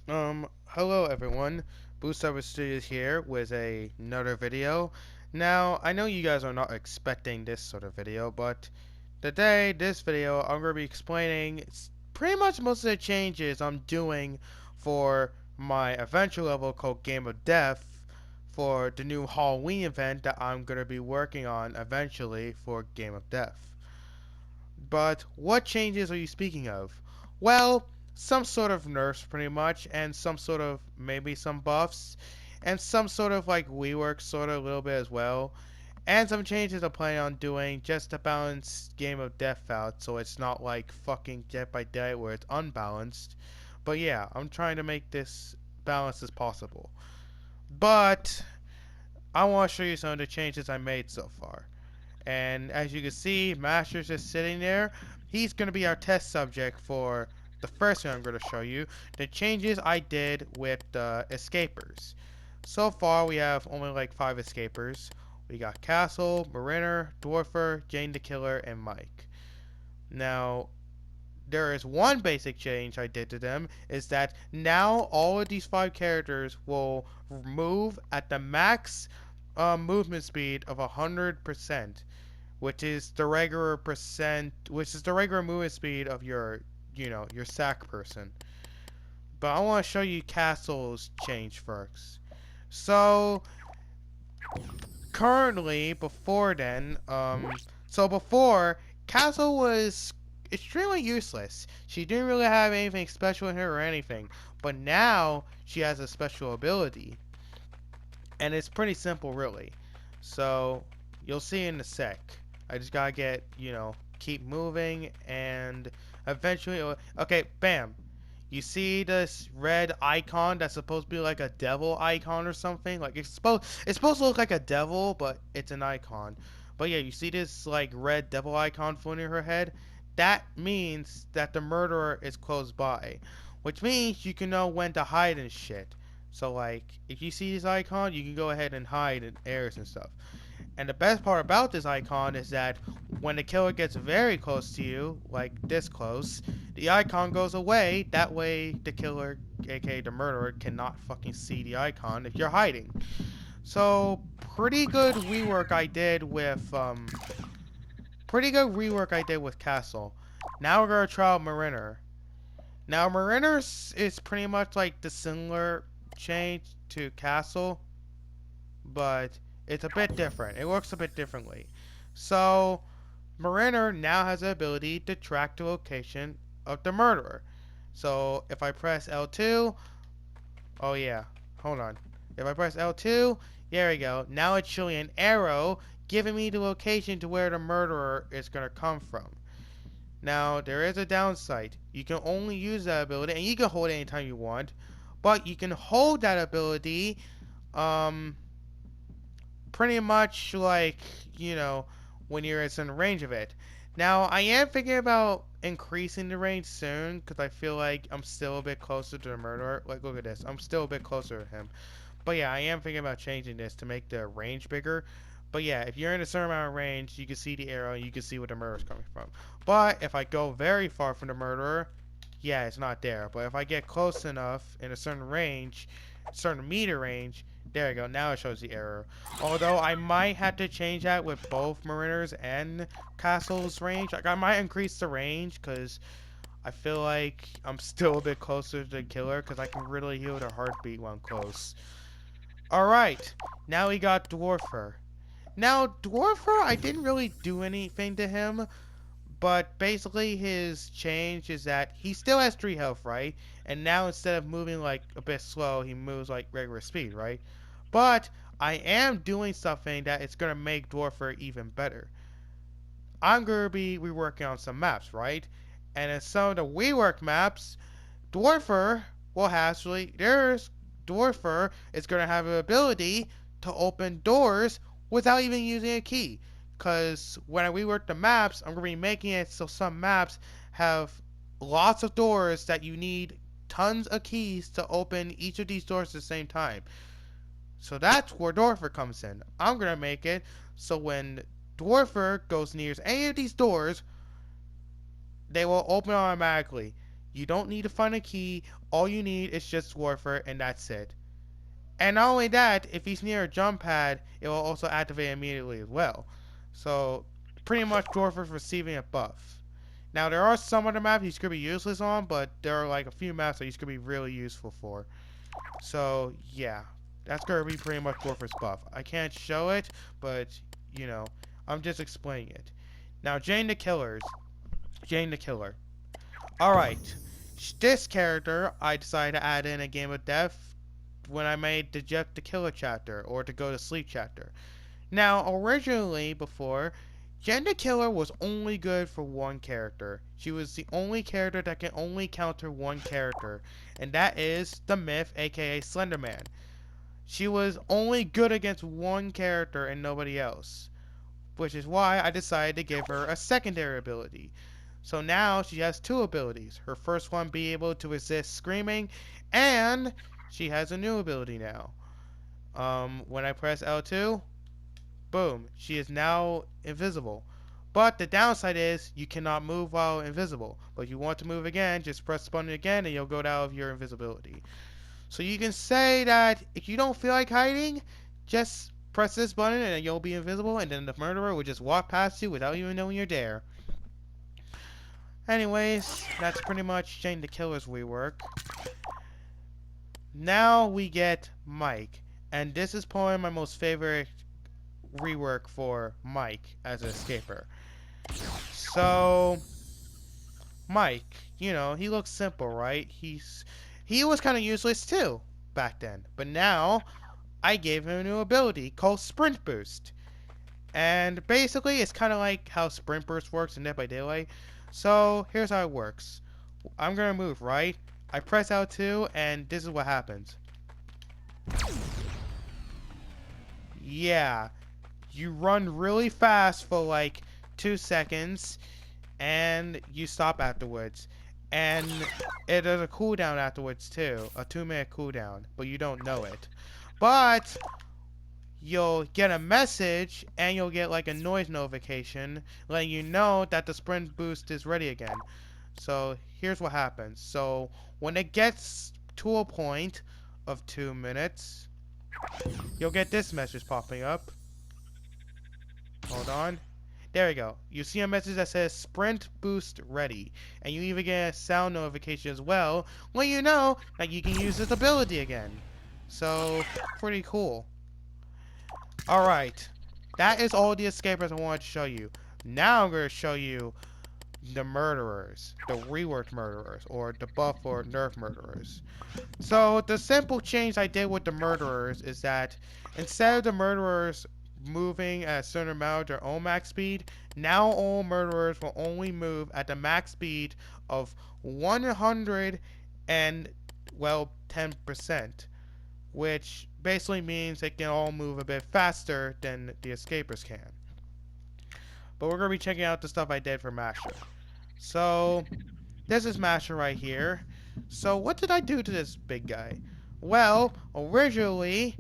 Hello everyone. Boost Server Studios here with another video. Now, I know you guys are not expecting this sort of video, but today, this video, I'm going to be explaining pretty much most of the changes I'm doing for my adventure level called Game of Death for the new Halloween event that I'm going to be working on eventually for Game of Death. But what changes are you speaking of? Well, some sort of nerfs pretty much, and some sort of maybe some buffs, and some sort of like rework sort of a little bit as well, and some changes I plan on doing just to balance Game of Death out so it's not like fucking Dead by Day where it's unbalanced. But yeah, I'm trying to make this balanced as possible. But I want to show you some of the changes I made so far. And as you can see, Master's just sitting there. He's going to be our test subject for the first thing I'm going to show you. The changes I did with the escapers. So far, we have only like 5 escapers. We got Castle, Mariner, Dwarfer, Jane the Killer, and Mike. Now, there is one basic change I did to them, is that now all of these 5 characters will move at the max movement speed of 100%, which is the regular movement speed of your sack person. But I want to show you Castle's change first. So currently, before then, so before Castle was extremely useless. She didn't really have anything special in her or anything, but now she has a special ability, and it's pretty simple, really. So you'll see in a sec. I just gotta get, keep moving, and eventually, okay, bam. You see this red icon that's supposed to be like a devil icon or something? Like it's supposed to look like a devil, but it's an icon. But yeah, you see this like red devil icon floating in her head? That means that the murderer is close by, which means you can know when to hide and shit. So like, if you see this icon, you can go ahead and hide in areas and stuff. And the best part about this icon is that when the killer gets very close to you, like this close, the icon goes away. That way the killer, aka the murderer, cannot fucking see the icon if you're hiding. So pretty good rework I did with Castle. Now we're gonna try out Mariner. Now Mariner is pretty much like the similar change to Castle, but it's a bit different. It works a bit differently. So, Mariner now has the ability to track the location of the murderer. So, if I press L2, oh yeah, hold on. If I press L2, there we go. Now it's showing an arrow giving me the location to where the murderer is going to come from. Now, there is a downside. You can only use that ability, and you can hold it anytime you want, but you can hold that ability, pretty much like, when you're in range of it. Now, I am thinking about increasing the range soon because I feel like I'm still a bit closer to the murderer. Like, look at this. I'm still a bit closer to him. But yeah, I am thinking about changing this to make the range bigger. But yeah, if you're in a certain amount of range, you can see the arrow and you can see where the murderer's coming from. But if I go very far from the murderer, yeah, it's not there. But if I get close enough in a certain range, certain meter range, there you go. Now it shows the error. Although I might have to change that with both Mariners and Castle's range. Like I might increase the range because I feel like I'm still a bit closer to the killer because I can really hear their heartbeat when I'm close. Alright, now we got Dwarfer. Now, Dwarfer, I didn't really do anything to him, but basically his change is that he still has 3 health, right? And now instead of moving like a bit slow, he moves like regular speed, right? But I am doing something that is going to make Dwarfer even better. I'm going to be reworking on some maps, right? And in some of the rework maps, Dwarfer will actually, Dwarfer is going to have an ability to open doors without even using a key. Because when I rework the maps, I'm going to be making it so some maps have lots of doors that you need tons of keys to open each of these doors at the same time. So that's where Dwarfer comes in. I'm going to make it so when Dwarfer goes near any of these doors, they will open automatically. You don't need to find a key. All you need is just Dwarfer, and that's it. And not only that, if he's near a jump pad, it will also activate immediately as well. So, pretty much Dwarfer's receiving a buff. Now, there are some other maps he's going to be useless on, but there are like a few maps that he's going to be really useful for. So, yeah. That's going to be pretty much Dwarfer's buff. I can't show it, but, you know, I'm just explaining it. Now, Jane the Killers. Jane the Killer. Alright. This character, I decided to add in a game of death when I made the Jeff the Killer chapter, or the Go to Sleep chapter. Now, originally, before, Jen the Killer was only good for one character. She was the only character that can only counter one character, and that is the Myth, aka Slenderman. She was only good against one character and nobody else, which is why I decided to give her a secondary ability. So now she has two abilities. Her first one being able to resist screaming, and she has a new ability now. When I press L2, boom, she is now invisible. But the downside is you cannot move while invisible. But if you want to move again, just press the button again and you'll go out of your invisibility. So you can say that if you don't feel like hiding, just press this button and you'll be invisible, and then the murderer will just walk past you without even knowing you're there. Anyways, that's pretty much Jane the Killer's rework. Now we get Mike, and this is probably my most favorite rework for Mike as an escaper. So, Mike, you know, he looks simple, right? He was kind of useless too back then, but now I gave him a new ability called Sprint Boost. And basically, it's kind of like how Sprint Burst works in Dead by Daylight. So, here's how it works. I'm going to move, right? I press L2, and this is what happens. Yeah. You run really fast for like 2 seconds, and you stop afterwards. And it has a cooldown afterwards too. A 2-minute cooldown, but you don't know it. But you'll get a message, and you'll get like a noise notification letting you know that the sprint boost is ready again. So here's what happens. So when it gets to a point of 2 minutes, you'll get this message popping up. Hold on. There we go. You see a message that says Sprint Boost Ready. And you even get a sound notification as well, letting you know that you can use this ability again. So, pretty cool. Alright. That is all the escapers I wanted to show you. Now I'm going to show you the murderers. The reworked murderers. Or the buff or nerf murderers. So, the simple change I did with the murderers is that instead of the murderers moving at a certain amount of their own max speed, now all murderers will only move at the max speed of 100 and, well, 10%, which basically means they can all move a bit faster than the escapers can. But we're going to be checking out the stuff I did for Masher. So, this is Masher right here. So, what did I do to this big guy? Well, originally,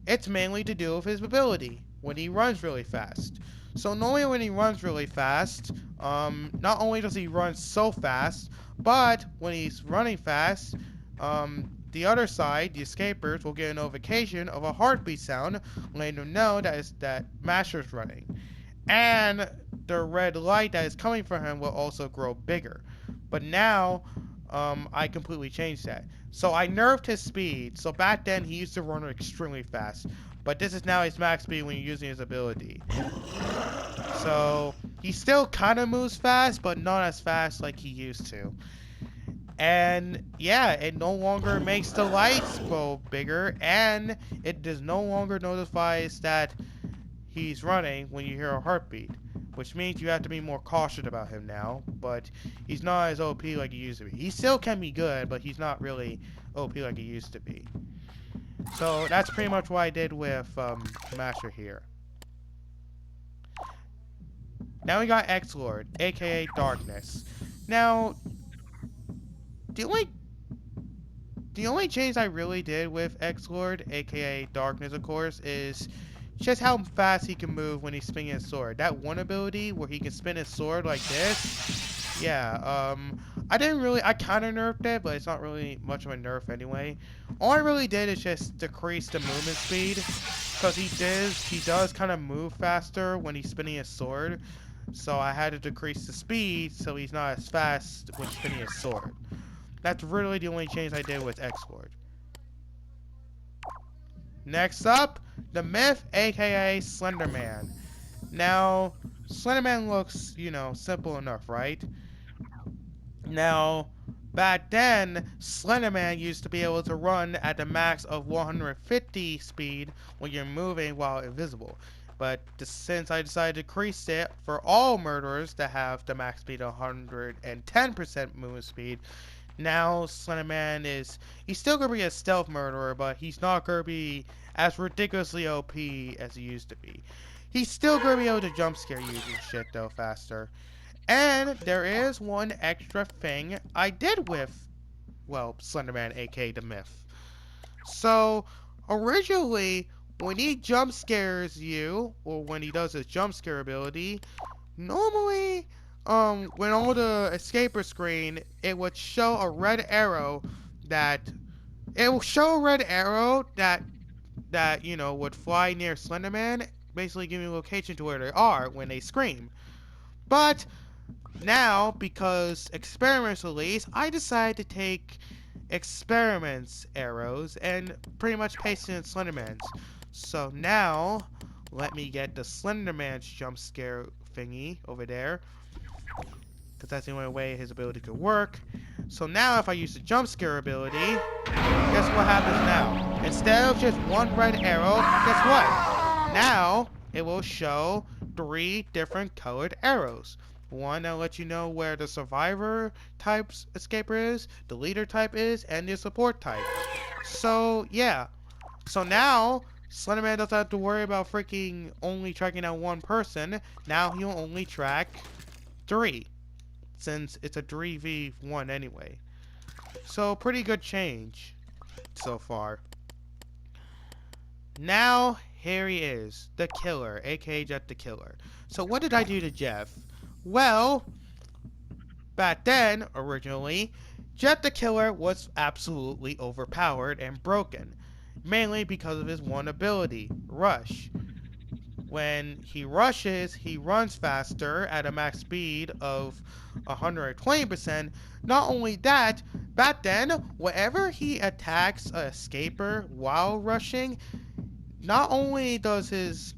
it's mainly to do with his ability when he runs really fast. So normally when he runs really fast, not only does he run so fast, but when he's running fast, the other side, the escapers, will get a notification of a heartbeat sound, letting them know that Masher's running. And the red light that is coming from him will also grow bigger. But now, I completely changed that. So I nerfed his speed. So back then he used to run extremely fast. But this is now his max speed when you're using his ability. So he still kind of moves fast, but not as fast like he used to. And yeah, it no longer makes the lights grow bigger, and it does no longer notifies that he's running when you hear a heartbeat, which means you have to be more cautious about him now. But he's not as OP like he used to be. He still can be good, but he's not really OP like he used to be. So that's pretty much what I did with Masher here. Now we got X-Lord, aka Darkness. Now, the only change I really did with X-Lord, aka Darkness of course, is just how fast he can move when he's spinning his sword. That one ability where he can spin his sword like this, yeah, I kind of nerfed it, but it's not really much of a nerf anyway. All I really did is just decrease the movement speed, because he does kind of move faster when he's spinning his sword. So I had to decrease the speed so he's not as fast when spinning his sword. That's really the only change I did with X-Sword. Next up, the Myth, aka Slenderman. Now, Slenderman looks, simple enough, right? Now, back then, Slenderman used to be able to run at the max of 150 speed when you're moving while invisible. But since I decided to decrease it for all murderers that have the max speed of 110% movement speed, now he's still going to be a stealth murderer, but he's not going to be as ridiculously OP as he used to be. He's still going to be able to jump scare you and shit though faster. And there is one extra thing I did with, well, Slenderman, aka the Myth. So, originally, when he jump scares you, or when he does his jump scare ability, normally, when on the escaper screen, it would show a red arrow that, would fly near Slenderman, basically giving a location to where they are when they scream. But now, because Experiments released, I decided to take Experiments arrows and pretty much paste it in Slenderman's. So now, let me get the Slenderman's jump scare thingy over there, because that's the only way his ability could work. So now if I use the jump scare ability, guess what happens now? Instead of just one red arrow, guess what? Now, it will show 3 different colored arrows. One that'll let you know where the survivor type's escaper is, the leader type is, and the support type. So, yeah. So now, Slenderman doesn't have to worry about freaking only tracking down one person. Now he'll only track 3, since it's a 3v1 anyway. So, pretty good change so far. Now, here he is, the Killer, aka Jet the Killer. So what did I do to Jeff? Well, back then, originally, Jet the Killer was absolutely overpowered and broken, mainly because of his one ability, Rush. When he rushes, he runs faster at a max speed of 120%. Not only that, back then, whenever he attacks a escaper while rushing, not only does his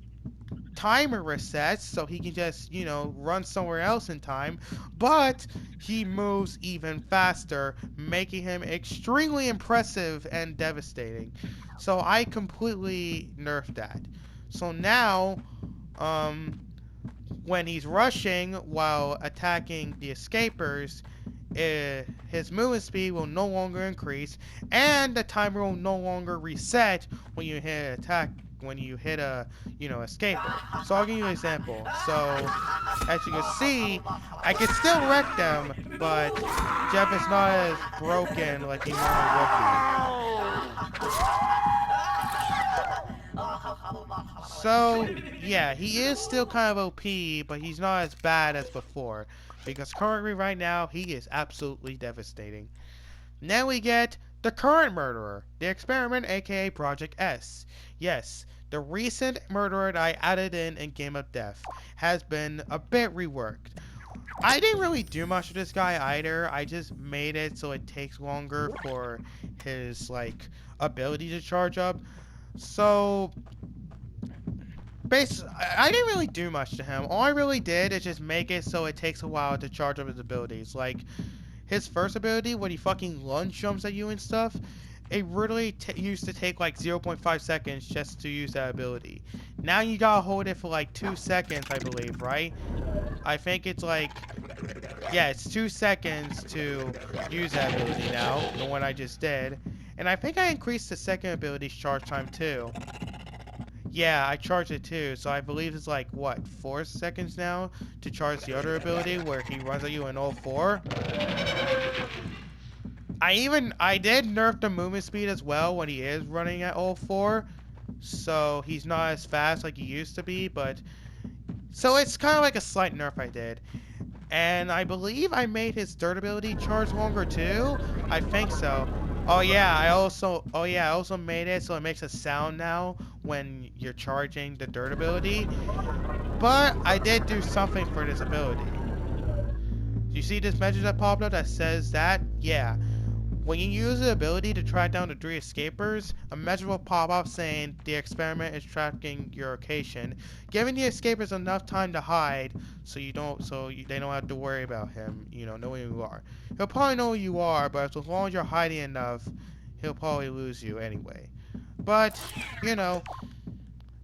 timer resets so he can just, run somewhere else in time, but he moves even faster, making him extremely impressive and devastating. So I completely nerfed that. So now, when he's rushing while attacking the escapers, his movement speed will no longer increase, and the timer will no longer reset when you hit an attack, when you hit a, escaper. So I'll give you an example. So, as you can see, I can still wreck them, but Jeff is not as broken like he normally would be. So, yeah, he is still kind of OP, but he's not as bad as before, because currently right now, he is absolutely devastating. Now we get the current murderer, the Experiment, aka Project S. Yes, the recent murderer that I added in Game of Death has been a bit reworked. I didn't really do much of this guy either. I just made it so it takes longer for his, ability to charge up. So, I didn't really do much to him. All I really did is just make it so it takes a while to charge up his abilities. Like, his first ability, when he fucking lunge jumps at you and stuff, it really used to take 0.5 seconds just to use that ability. Now you gotta hold it for 2 seconds, I believe, right? I think it's yeah, it's 2 seconds to use that ability now, the one I just did. And I think I increased the second ability's charge time too. Yeah, I charged it too, so I believe it's 4 seconds now to charge the other ability where he runs at you in all 4. I did nerf the movement speed as well when he is running at all 4, so he's not as fast like he used to be, but so it's kind of like a slight nerf I did. And I believe I made his durability charge longer too. I think so. Oh yeah, I also made it so it makes a sound now when you're charging the durability. But I did do something for this ability. Do you see this message that popped up that says that? Yeah. When you use the ability to track down the 3 escapers, a message will pop up saying the experiment is tracking your location, giving the escapers enough time to hide they don't have to worry about him, knowing who you are. He'll probably know who you are, but as long as you're hiding enough, he'll probably lose you anyway. But, you know,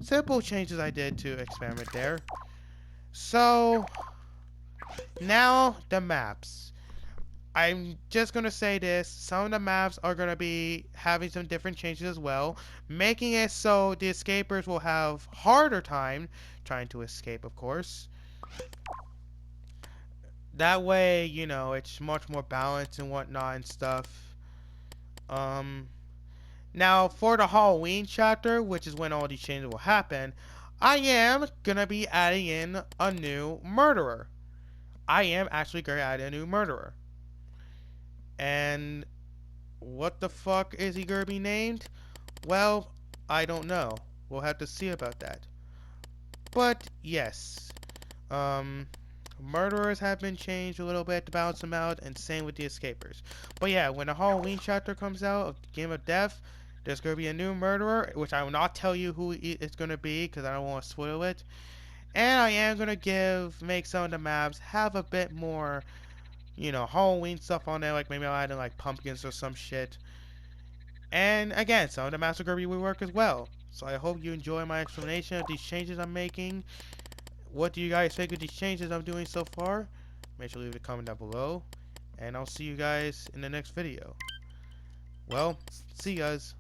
simple changes I did to experiment there. So, now the maps. I'm just gonna say this, some of the maps are gonna be having some different changes as well, making it so the escapers will have harder time trying to escape, of course. That way, it's much more balanced and whatnot and stuff. Um, Now for the Halloween chapter, which is when all these changes will happen, I am gonna be adding in a new murderer. I am actually gonna add in a new murderer. And what the fuck is he gonna be named? Well, I don't know. We'll have to see about that. But yes, um, murderers have been changed a little bit to balance them out, and same with the escapers. But yeah, when the Halloween chapter comes out of Game of Death, there's gonna be a new murderer, which I will not tell you who it's gonna be because I don't want to spoil it. And I am gonna make some of the maps have a bit more, Halloween stuff on there, like maybe I'll add in like pumpkins or some shit. And again, some of the master Kirby will work as well. So I hope you enjoy my explanation of these changes I'm making. What do you guys think of these changes I'm doing so far? Make sure to leave a comment down below. And I'll see you guys in the next video. Well, see you guys.